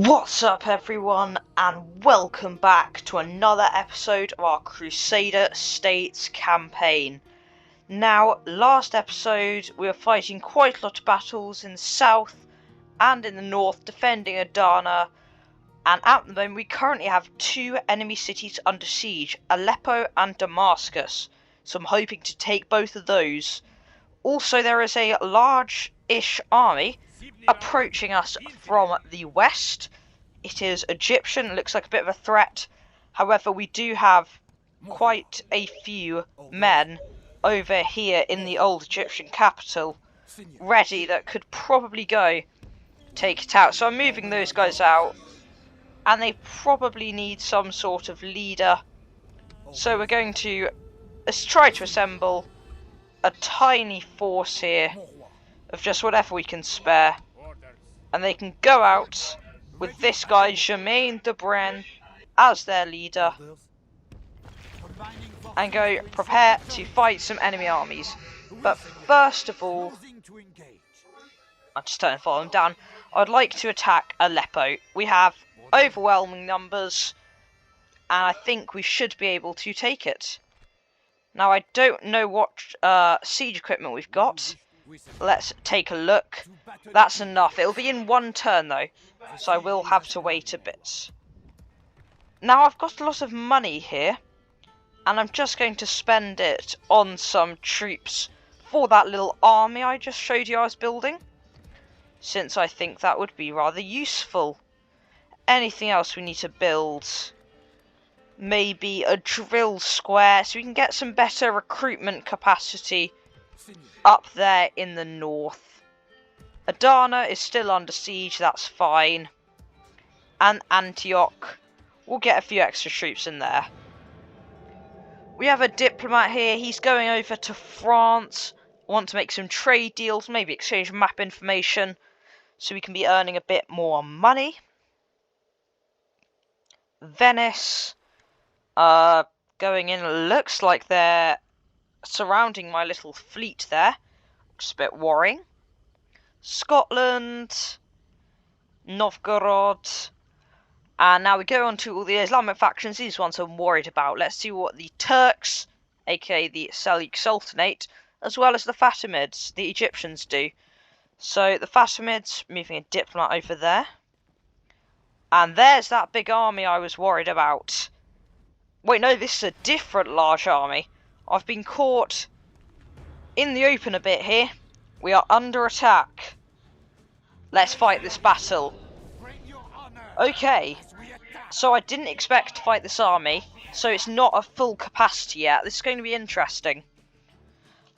What's up everyone, and welcome back to another episode of our Crusader States campaign. Now, last episode we were fighting quite a lot of battles in the south and in the north, defending Adana, and at the moment we currently have two enemy cities under siege, Aleppo and Damascus, so I'm hoping to take both of those. Also, there is a large-ish army approaching us from the west. It is Egyptian, looks like a bit of a threat. However, we do have quite a few men over here in the old Egyptian capital ready that could probably go take it out. So I'm moving those guys out, and they probably need some sort of leader. So we're going to try to assemble a tiny force here of just whatever we can spare, and they can go out with this guy Jermaine de Bren as their leader and go prepare to fight some enemy armies. But first of all, I'll just turn and follow them down. I'd like to attack Aleppo. We have overwhelming numbers and I think we should be able to take it. Now, I don't know what siege equipment we've got. Let's take a look. That's enough. It'll be in one turn though, so I will have to wait a bit. Now, I've got a lot of money here, and I'm just going to spend it on some troops for that little army I just showed you I was building, since I think that would be rather useful. Anything else we need to build? Maybe a drill square, so we can get some better recruitment capacity up there in the north. Adana is still under siege, that's fine. And Antioch, we'll get a few extra troops in there. We have a diplomat here, he's going over to France. Want to make some trade deals, maybe exchange map information, so we can be earning a bit more money. Venice, going in, looks like they're surrounding my little fleet there. Looks a bit worrying. Scotland, Novgorod, and now we go on to all the Islamic factions. These ones I'm worried about. Let's see what the Turks, aka the Seljuk Sultanate, as well as the Fatimids, the Egyptians, do. So the Fatimids, moving a diplomat over there. And there's that big army I was worried about. Wait, no, this is a different large army. I've been caught in the open a bit here. We are under attack. Let's fight this battle. Okay, so I didn't expect to fight this army, so it's not a full capacity yet. This is going to be interesting.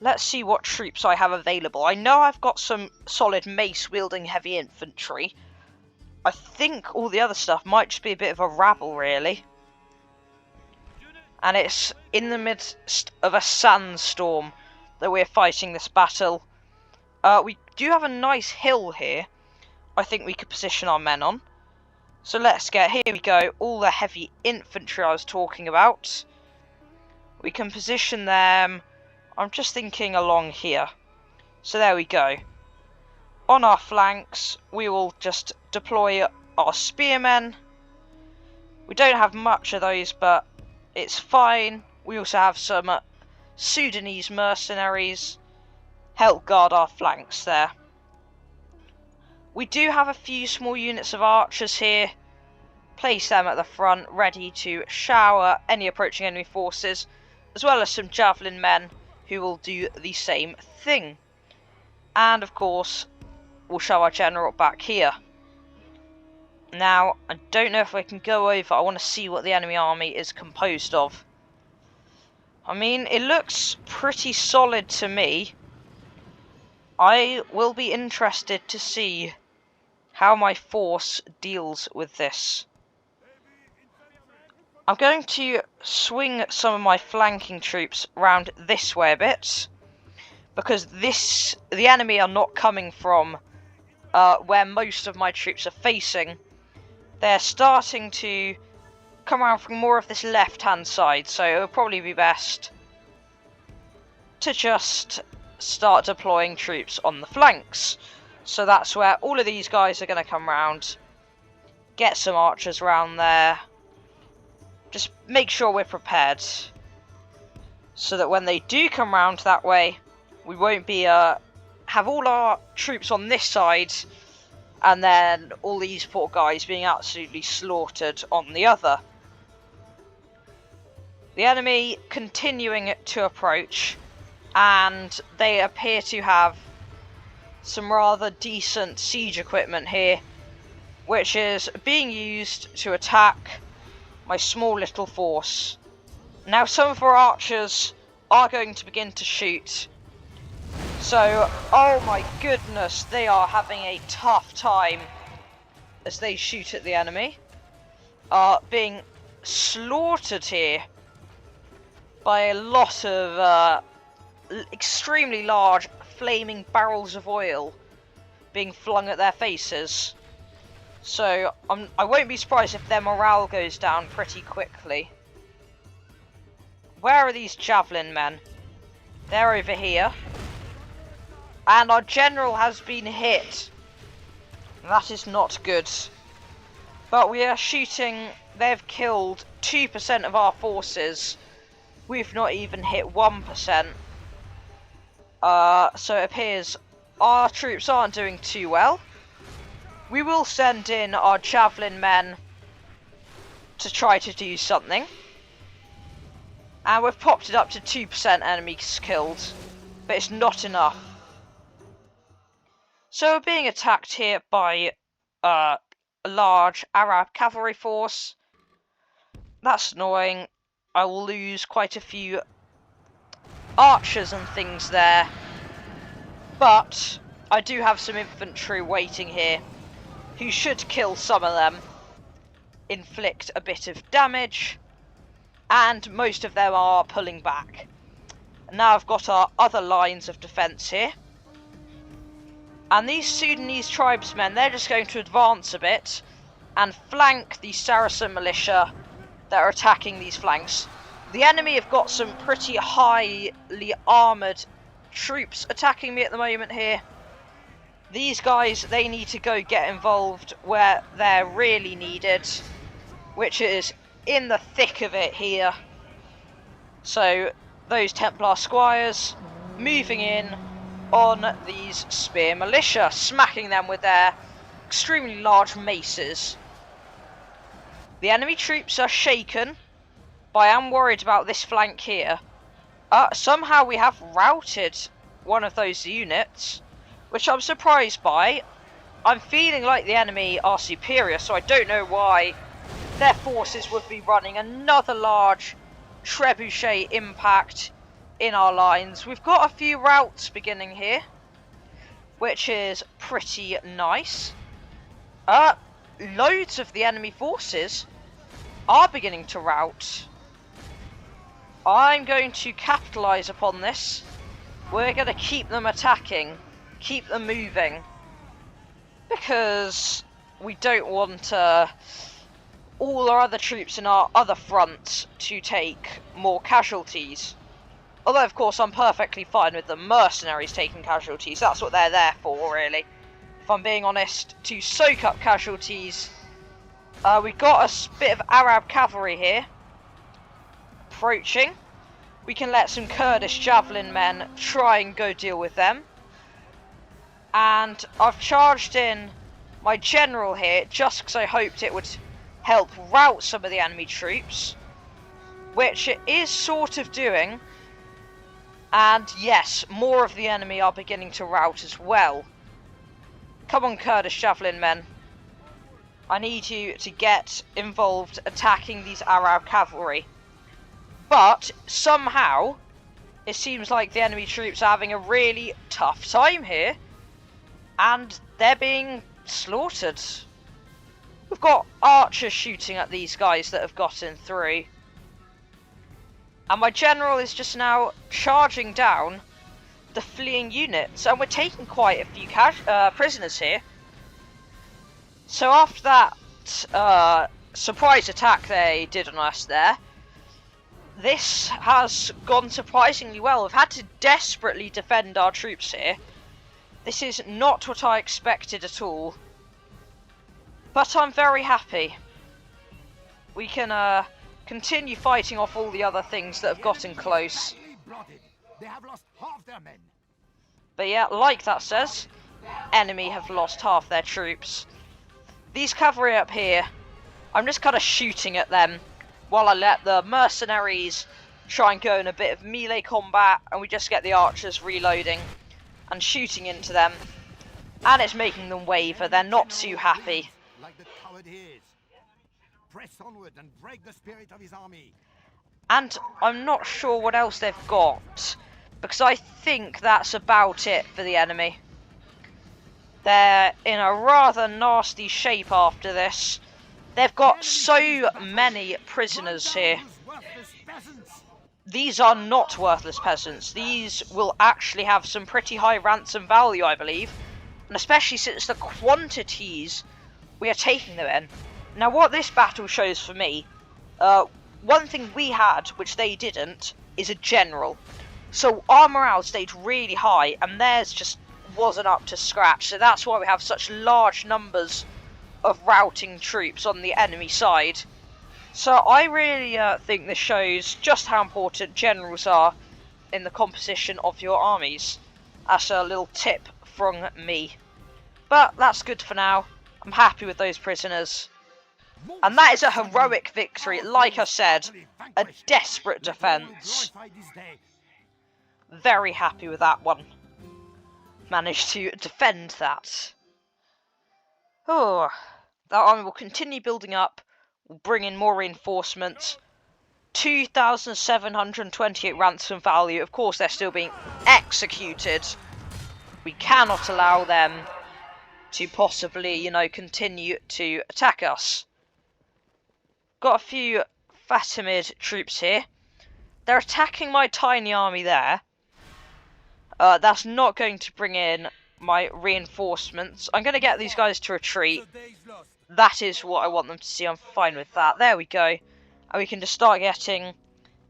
Let's see what troops I have available. I know I've got some solid mace-wielding heavy infantry. I think all the other stuff might just be a bit of a rabble, really. And it's in the midst of a sandstorm that we're fighting this battle. We do have a nice hill here I think we could position our men on. So let's get, here we go, all the heavy infantry I was talking about. We can position them, I'm just thinking along here. So there we go. On our flanks, we will just deploy our spearmen. We don't have much of those, but it's fine. We also have some Sudanese mercenaries help guard our flanks there. We do have a few small units of archers here. Place them at the front, ready to shower any approaching enemy forces, as well as some javelin men who will do the same thing. And of course, we'll show our general back here. Now, I don't know if I can go over. I want to see what the enemy army is composed of. I mean, it looks pretty solid to me. I will be interested to see how my force deals with this. I'm going to swing some of my flanking troops round this way a bit, because the enemy are not coming from where most of my troops are facing. They're starting to come around from more of this left-hand side, so it would probably be best to just start deploying troops on the flanks. So that's where all of these guys are going to come round Get some archers around there. Just make sure we're prepared, so that when they do come round that way, we won't be have all our troops on this side, and then all these poor guys being absolutely slaughtered on the other. The enemy continuing to approach, and they appear to have some rather decent siege equipment here, which is being used to attack my small little force. Now some of our archers are going to begin to shoot. So, oh my goodness, they are having a tough time as they shoot at the enemy. Being slaughtered here by a lot of extremely large flaming barrels of oil being flung at their faces. So I won't be surprised if their morale goes down pretty quickly. Where are these javelin men? They're over here. And our general has been hit. That is not good. But we are shooting. They've killed 2% of our forces. We've not even hit 1%. So it appears our troops aren't doing too well. We will send in our javelin men to try to do something. And we've popped it up to 2% enemies killed. But it's not enough. So we're being attacked here by a large Arab cavalry force. That's annoying. I will lose quite a few archers and things there. But I do have some infantry waiting here, who should kill some of them, inflict a bit of damage, and most of them are pulling back. Now I've got our other lines of defence here. And these Sudanese tribesmen, they're just going to advance a bit and flank the Saracen militia that are attacking these flanks. The enemy have got some pretty highly armoured troops attacking me at the moment here. These guys, they need to go get involved where they're really needed, which is in the thick of it here. So those Templar squires moving in on these spear militia, smacking them with their extremely large maces. The enemy troops are shaken, but I am worried about this flank here. Somehow we have routed one of those units, which I'm surprised by. I'm feeling like the enemy are superior, so I don't know why their forces would be running another large trebuchet impact in our lines. We've got a few routes beginning here, which is pretty nice. Loads of the enemy forces are beginning to rout. I'm going to capitalise upon this. We're going to keep them attacking, keep them moving, because we don't want all our other troops in our other fronts to take more casualties. Although, of course, I'm perfectly fine with the mercenaries taking casualties. That's what they're there for, really. If I'm being honest, to soak up casualties. We've got a bit of Arab cavalry here approaching. We can let some Kurdish javelin men try and go deal with them. And I've charged in my general here just because I hoped it would help rout some of the enemy troops, which it is sort of doing. And yes, more of the enemy are beginning to rout as well. Come on, Kurdish javelin men. I need you to get involved attacking these Arab cavalry. But somehow, it seems like the enemy troops are having a really tough time here. And they're being slaughtered. We've got archers shooting at these guys that have gotten through. And my general is just now charging down the fleeing units. And we're taking quite a few prisoners here. So after that surprise attack they did on us there, this has gone surprisingly well. We've had to desperately defend our troops here. This is not what I expected at all. But I'm very happy. We can continue fighting off all the other things that have gotten close. They have lost half their men. But yeah, like that says, enemy have lost half their troops. These cavalry up here, I'm just kind of shooting at them while I let the mercenaries try and go in a bit of melee combat, and we just get the archers reloading and shooting into them. And it's making them waver, they're not too happy. Like the coward he is. Press onward and break the spirit of his army. And I'm not sure what else they've got, because I think that's about it for the enemy. They're in a rather nasty shape after this. They've got so many prisoners here. These are not worthless peasants. These will actually have some pretty high ransom value, I believe. And especially since the quantities we are taking them in. Now what this battle shows for me, one thing we had, which they didn't, is a general. So our morale stayed really high, and theirs just wasn't up to scratch. So that's why we have such large numbers of routing troops on the enemy side. So I really think this shows just how important generals are in the composition of your armies. That's a little tip from me. But that's good for now. I'm happy with those prisoners. And that is a heroic victory, like I said, a desperate defence. Very happy with that one. Managed to defend that. Oh, that army will continue building up. We'll bring in more reinforcements. 2,728 ransom value. Of course, they're still being executed. We cannot allow them to possibly, you know, continue to attack us. Got a few Fatimid troops here. They're attacking my tiny army there. That's not going to bring in my reinforcements. I'm going to get these guys to retreat. That is what I want them to see. I'm fine with that. There we go. And we can just start getting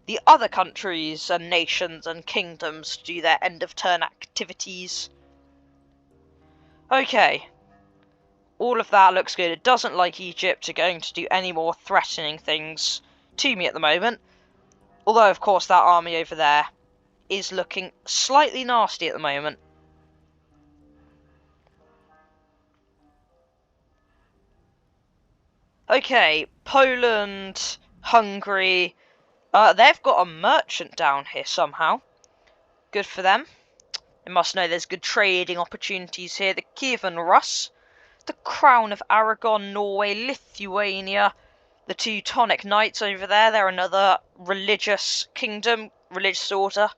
the other countries and nations and kingdoms to do their end of turn activities. Okay. All of that looks good. It doesn't like Egypt are going to do any more threatening things to me at the moment. Although, of course, that army over there is looking slightly nasty at the moment. Okay, Poland, Hungary. They've got a merchant down here somehow. Good for them. They must know there's good trading opportunities here. The Kievan Rus, the Crown of Aragon, Norway, Lithuania, the Teutonic Knights over there. They're another religious kingdom, religious order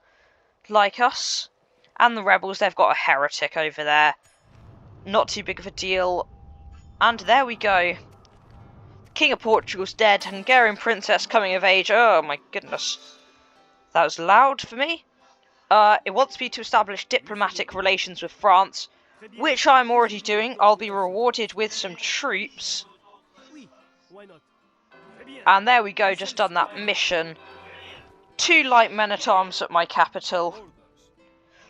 like us. And the rebels, they've got a heretic over there. Not too big of a deal. And there we go. King of Portugal's dead. Hungarian princess coming of age. Oh my goodness. That was loud for me. It wants me to establish diplomatic relations with France, which I'm already doing. I'll be rewarded with some troops. And there we go, just done that mission. 2 light men-at-arms at my capital.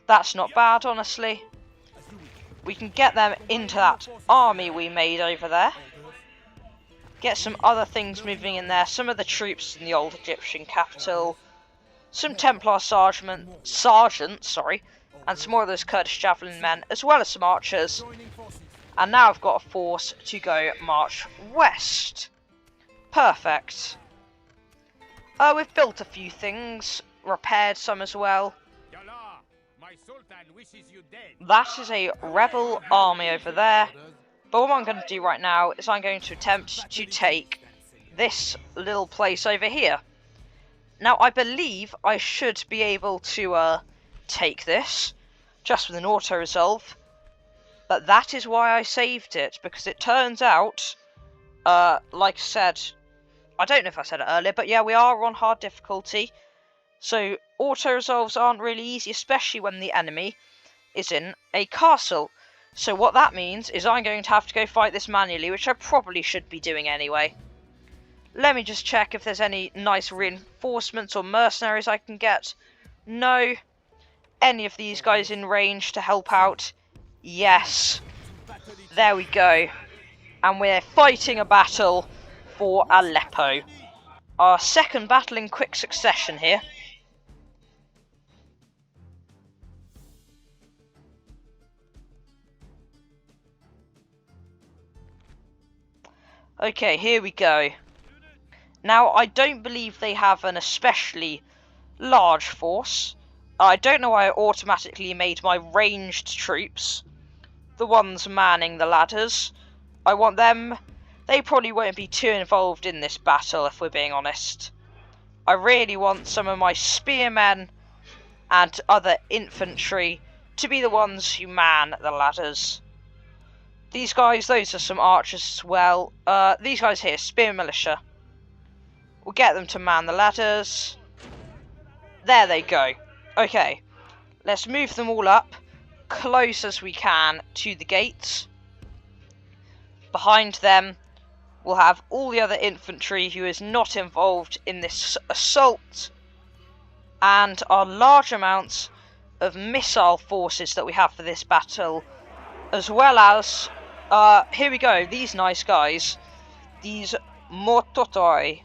That's not bad, honestly. We can get them into that army we made over there. Get some other things moving in there. Some of the troops in the old Egyptian capital. Some Templar sergeants, and some more of those Kurdish javelin men, as well as some archers. And now I've got a force to go march west. Perfect. We've built a few things, repaired some as well. That is a rebel army over there. But what I'm going to do right now is I'm going to attempt to take this little place over here. Now, I believe I should be able to take this, just with an auto-resolve. But that is why I saved it, because it turns out, like I said, I don't know if I said it earlier, but yeah, we are on hard difficulty. So, auto-resolves aren't really easy, especially when the enemy is in a castle. So what that means is I'm going to have to go fight this manually, which I probably should be doing anyway. Let me just check if there's any nice reinforcements or mercenaries I can get. No. Any of these guys in range to help out? Yes. There we go. and we're fighting a battle for Aleppo. Our second battle in quick succession here. Okay, here we go. Now, I don't believe they have an especially large force. I don't know why I automatically made my ranged troops the ones manning the ladders. I want them. They probably won't be too involved in this battle, if we're being honest. I really want some of my spearmen and other infantry to be the ones who man the ladders. These guys, those are some archers as well. These guys here, spear militia. We'll get them to man the ladders. There they go. Okay, let's move them all up close as we can to the gates. Behind them, we'll have all the other infantry who is not involved in this assault, and our large amounts of missile forces that we have for this battle, as well as, here we go, these nice guys, these mortotoi.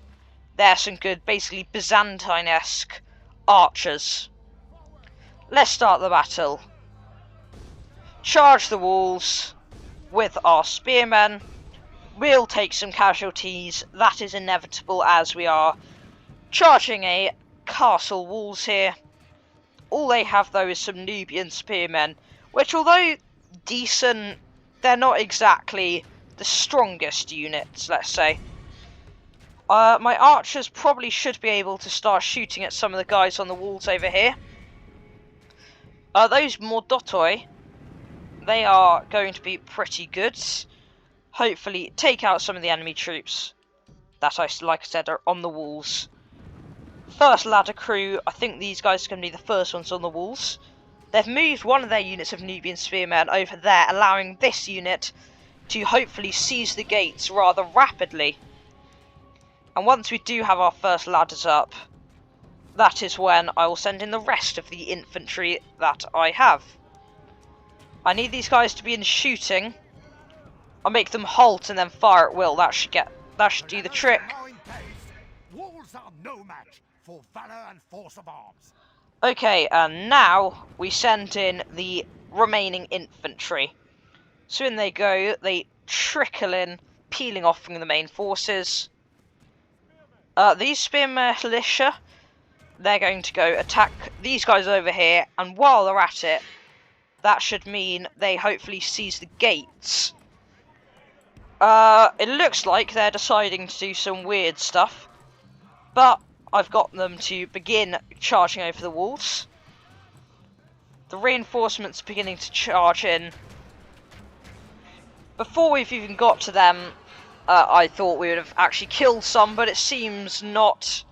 They're some good, basically Byzantine-esque archers. Let's start the battle. Charge the walls with our spearmen. We'll take some casualties, that is inevitable as we are charging a castle walls here. All they have though is some Nubian spearmen, which although decent, they're not exactly the strongest units, let's say. My archers probably should be able to start shooting at some of the guys on the walls over here. Those Mordotoi, they are going to be pretty good. Hopefully take out some of the enemy troops that, like I said, are on the walls. First ladder crew, I think these guys are going to be the first ones on the walls. They've moved one of their units of Nubian spearmen over there, allowing this unit to hopefully seize the gates rather rapidly. And once we do have our first ladders up, that is when I will send in the rest of the infantry that I have. I need these guys to be in shooting. I'll make them halt and then fire at will. That should do the trick. Walls are no match for valor and force of arms. Okay, and now we send in the remaining infantry. So in they go, they trickle in, peeling off from the main forces. These spear militia, they're going to go attack these guys over here, and while they're at it, that should mean they hopefully seize the gates. It looks like they're deciding to do some weird stuff, but I've got them to begin charging over the walls. The reinforcements are beginning to charge in. Before we've even got to them, I thought we would have actually killed some, but it seems not.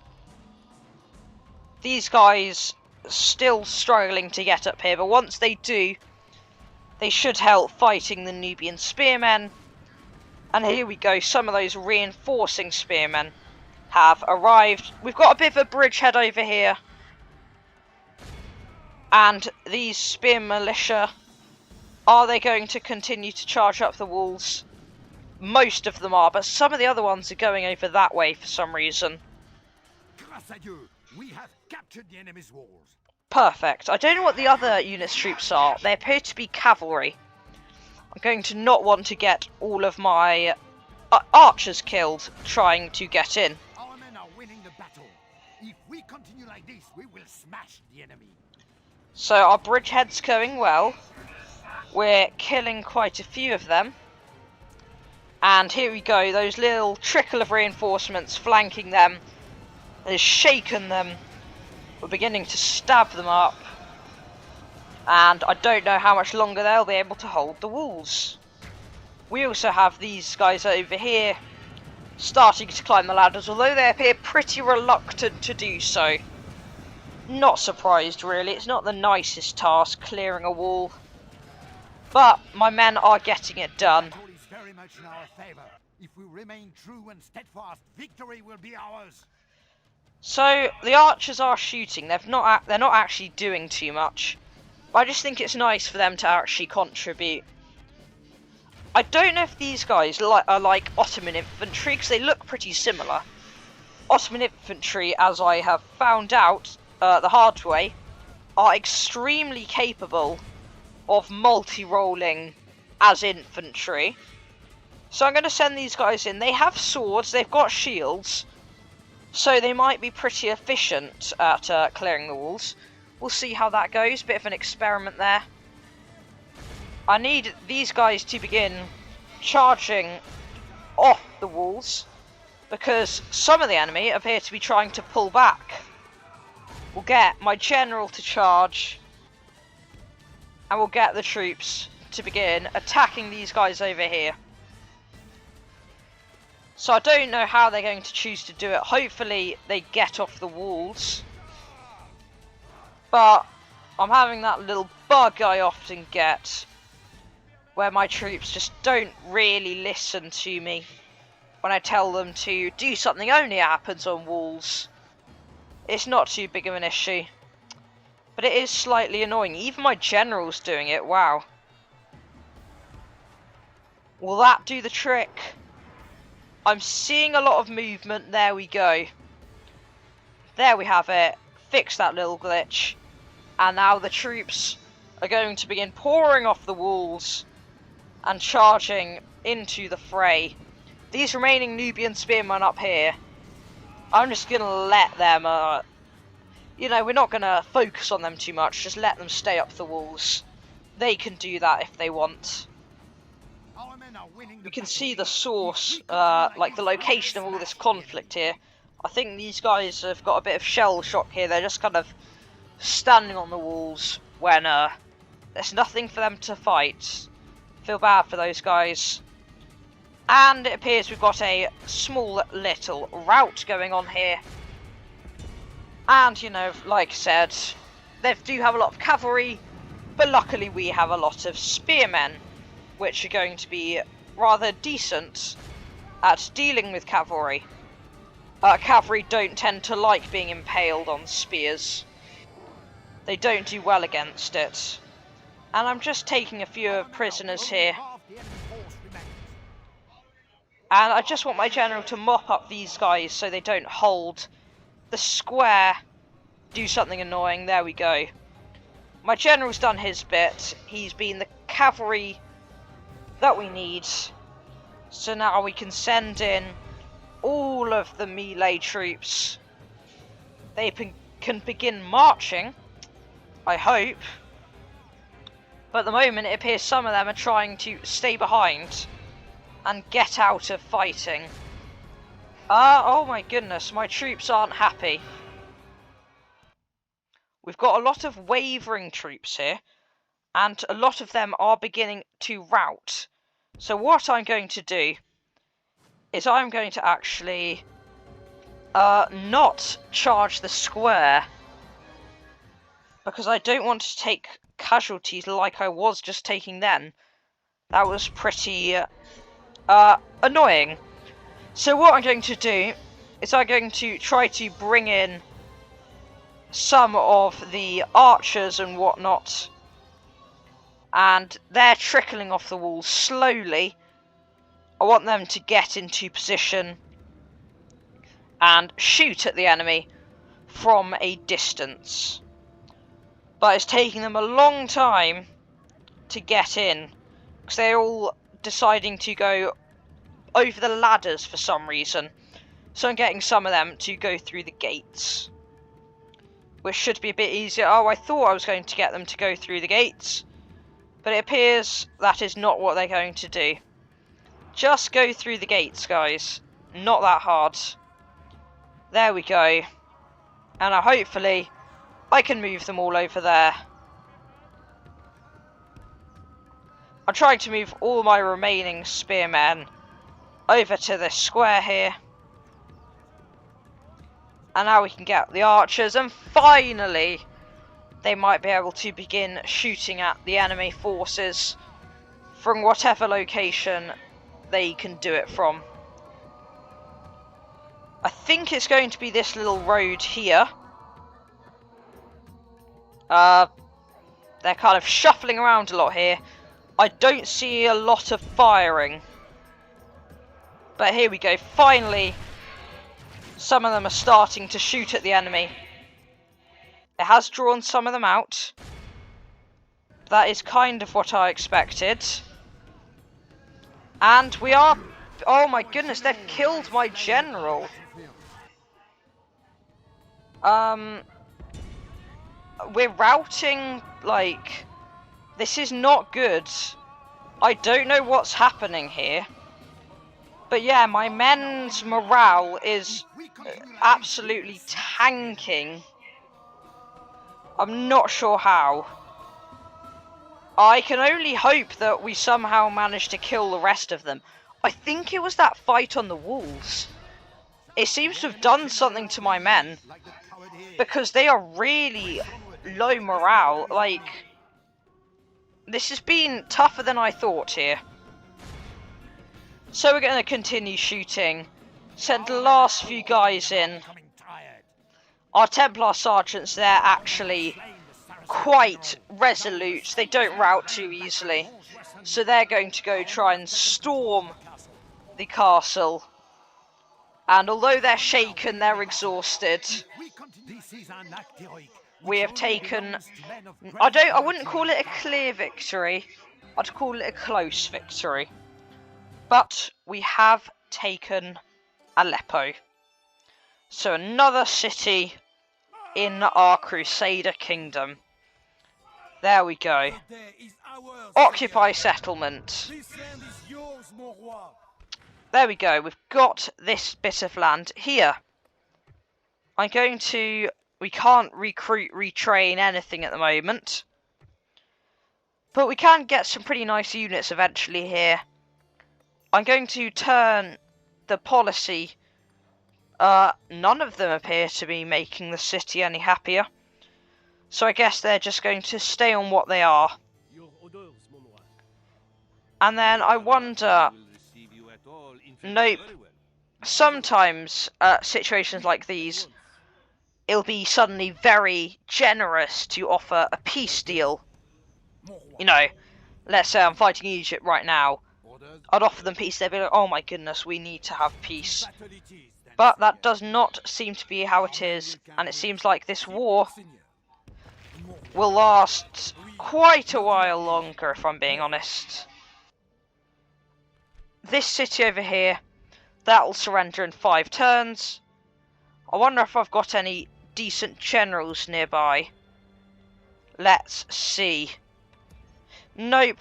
These guys are still struggling to get up here, but once they do, they should help fighting the Nubian spearmen. And here we go, some of those reinforcing spearmen have arrived. We've got a bit of a bridgehead over here. And these spear militia, are they going to continue to charge up the walls? Most of them are, but some of the other ones are going over that way for some reason. Crusader, we have captured the enemy's walls. Perfect. I don't know what the other unit's troops are. They appear to be cavalry. I'm going to not want to get all of my archers killed trying to get in. Our men are winning the battle. If we continue like this, we will smash the enemy. So our bridgehead's going well. We're killing quite a few of them. And here we go, those little trickle of reinforcements flanking them has shaken them. We're beginning to stab them up. And I don't know how much longer they'll be able to hold the walls. We also have these guys over here starting to climb the ladders, although they appear pretty reluctant to do so. Not surprised really, it's not the nicest task clearing a wall. But my men are getting it done. Very much in our favor. If we remain true and steadfast, victory will be ours. So the archers are shooting. They're not actually doing too much. But I just think it's nice for them to actually contribute. I don't know if these guys are like Ottoman infantry, because they look pretty similar. Ottoman infantry, as I have found out the hard way, are extremely capable of multi-rolling as infantry. So I'm going to send these guys in. They have swords, they've got shields, so they might be pretty efficient at clearing the walls. We'll see how that goes. Bit of an experiment there. I need these guys to begin charging off the walls, because some of the enemy appear to be trying to pull back. We'll get my general to charge, and we'll get the troops to begin attacking these guys over here. So I don't know how they're going to choose to do it. Hopefully they get off the walls. But I'm having that little bug I often get, where my troops just don't really listen to me when I tell them to do something. Only happens on walls. It's not too big of an issue, but it is slightly annoying. Even my general's doing it. Wow. Will that do the trick? I'm seeing a lot of movement. There we go. There we have it. Fix that little glitch. And now the troops are going to begin pouring off the walls and charging into the fray. These remaining Nubian spearmen up here, I'm just going to let them, you know, we're not going to focus on them too much. Just let them stay up the walls. They can do that if they want. You can see the source, like the location of all this conflict here. I think these guys have got a bit of shell shock here. They're just kind of standing on the walls when there's nothing for them to fight. Feel bad for those guys. And it appears we've got a small little rout going on here. And, you know, like I said, they do have a lot of cavalry, but luckily we have a lot of spearmen, which are going to be rather decent at dealing with cavalry. Cavalry don't tend to like being impaled on spears. They don't do well against it. And I'm just taking a few prisoners here. And I just want my general to mop up these guys so they don't hold the square, do something annoying. There we go. My general's done his bit. He's been the cavalry that we need. So now we can send in all of the melee troops. They can begin marching, I hope. But at the moment it appears some of them are trying to stay behind and get out of fighting. Oh my goodness, my troops aren't happy. We've got a lot of wavering troops here, and a lot of them are beginning to rout. So what I'm going to do is I'm going to actually not charge the square, because I don't want to take casualties like I was just taking then. That was pretty annoying. So what I'm going to do is I'm going to try to bring in some of the archers and whatnot, and they're trickling off the walls slowly. I want them to get into position and shoot at the enemy from a distance. But it's taking them a long time to get in, because they're all deciding to go over the ladders for some reason. So I'm getting some of them to go through the gates, which should be a bit easier. Oh, I thought I was going to get them to go through the gates, but it appears that is not what they're going to do. Just go through the gates, guys. Not that hard. There we go. And hopefully I can move them all over there. I'm trying to move all my remaining spearmen over to this square here. And now we can get the archers, and finally they might be able to begin shooting at the enemy forces from whatever location they can do it from. I think it's going to be this little road here. They're kind of shuffling around a lot here. I don't see a lot of firing. But here we go. Finally, some of them are starting to shoot at the enemy. It has drawn some of them out. That is kind of what I expected. And we are... Oh my goodness, they've killed my general. We're routing, like... This is not good. I don't know what's happening here. But yeah, my men's morale is absolutely tanking. I'm not sure how. I can only hope that we somehow manage to kill the rest of them. I think it was that fight on the walls. It seems to have done something to my men. Because they are really low morale. Like, this has been tougher than I thought here. So we're going to continue shooting. Send the last few guys in. Our Templar sergeants, they're actually quite resolute. They don't rout too easily. So they're going to go try and storm the castle. And although they're shaken, they're exhausted. We have taken... I wouldn't call it a clear victory. I'd call it a close victory. But we have taken Aleppo. So another city in our Crusader kingdom. There we go. Occupy settlement. There we go. We've got this bit of land here. I'm going to... We can't recruit, retrain anything at the moment. But we can get some pretty nice units eventually here. I'm going to turn the policy. None of them appear to be making the city any happier. So I guess they're just going to stay on what they are. And then I wonder... Nope. Sometimes, situations like these, it'll be suddenly very generous to offer a peace deal. You know, let's say I'm fighting Egypt right now. I'd offer them peace, they'd be like, oh my goodness, we need to have peace. But that does not seem to be how it is, and it seems like this war will last quite a while longer, if I'm being honest. This city over here, that'll surrender in 5 turns. I wonder if I've got any decent generals nearby. Let's see. Nope.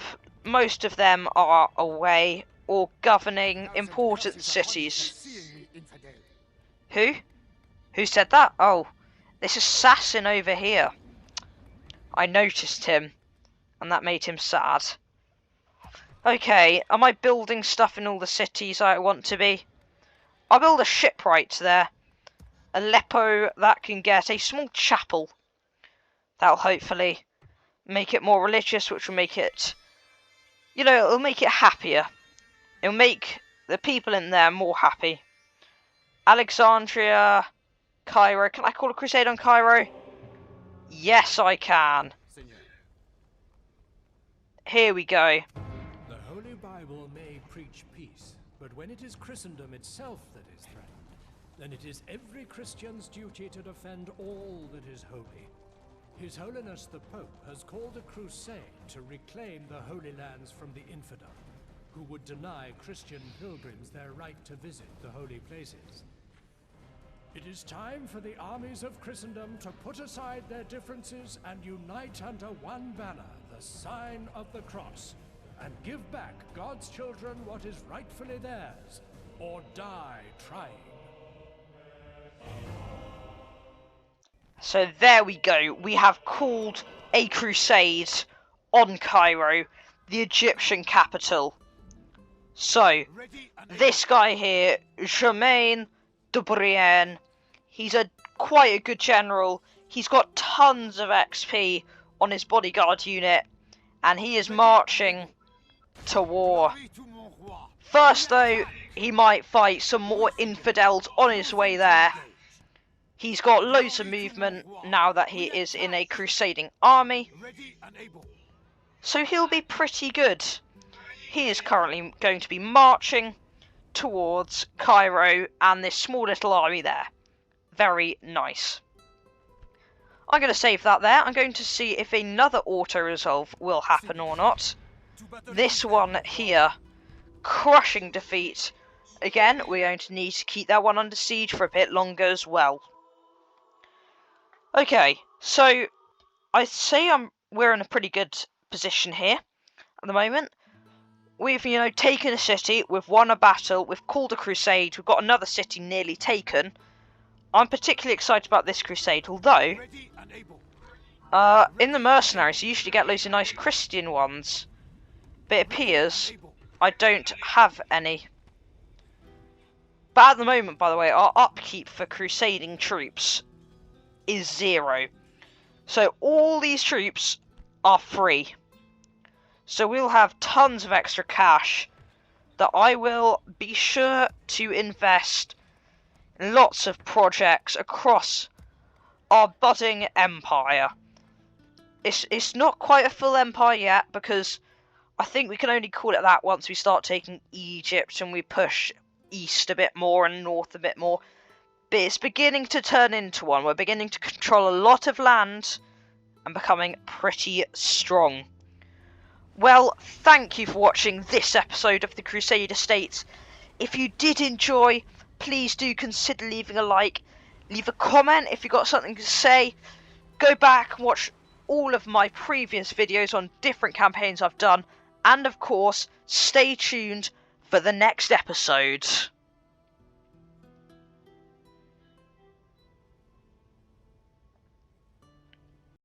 Most of them are away or governing important cities. Who? Who said that? Oh, this assassin over here. I noticed him, and that made him sad. Okay, am I building stuff in all the cities I want to be? I'll build a shipwright there. Aleppo, that can get a small chapel. That'll hopefully make it more religious, which will make it... You know, it'll make it happier. It'll make the people in there more happy. Alexandria, Cairo. Can I call a crusade on Cairo? Yes, I can. Here we go. The Holy Bible may preach peace, but when it is Christendom itself that is threatened, then it is every Christian's duty to defend all that is holy. His Holiness the Pope has called a crusade to reclaim the Holy Lands from the infidel, who would deny Christian pilgrims their right to visit the holy places. It is time for the armies of Christendom to put aside their differences and unite under one banner, the sign of the cross, and give back God's children what is rightfully theirs, or die trying. So there we go. We have called a crusade on Cairo, the Egyptian capital. So, this guy here, Germain de Brienne, he's quite a good general. He's got tons of XP on his bodyguard unit, and he is marching to war. First though, he might fight some more infidels on his way there. He's got loads of movement now that he is in a crusading army. So he'll be pretty good. He is currently going to be marching towards Cairo and this small little army there. Very nice. I'm going to save that there. I'm going to see if another auto-resolve will happen or not. This one here, crushing defeat. Again, we're going to need to keep that one under siege for a bit longer as well. Okay, so I'd say we're in a pretty good position here at the moment. We've, taken a city, we've won a battle, we've called a crusade, we've got another city nearly taken. I'm particularly excited about this crusade, although in the mercenaries you usually get loads of nice Christian ones, but it appears I don't have any. But at the moment, by the way, our upkeep for crusading troops is 0. So all these troops are free. So we'll have tons of extra cash that I will be sure to invest in lots of projects across our budding empire. It's not quite a full empire yet, because I think we can only call it that once we start taking Egypt and we push east a bit more and north a bit more. But it's beginning to turn into one. We're beginning to control a lot of land and becoming pretty strong. Well, thank you for watching this episode of the Crusader States. If you did enjoy, please do consider leaving a like. Leave a comment if you've got something to say. Go back and watch all of my previous videos on different campaigns I've done. And of course, stay tuned for the next episode.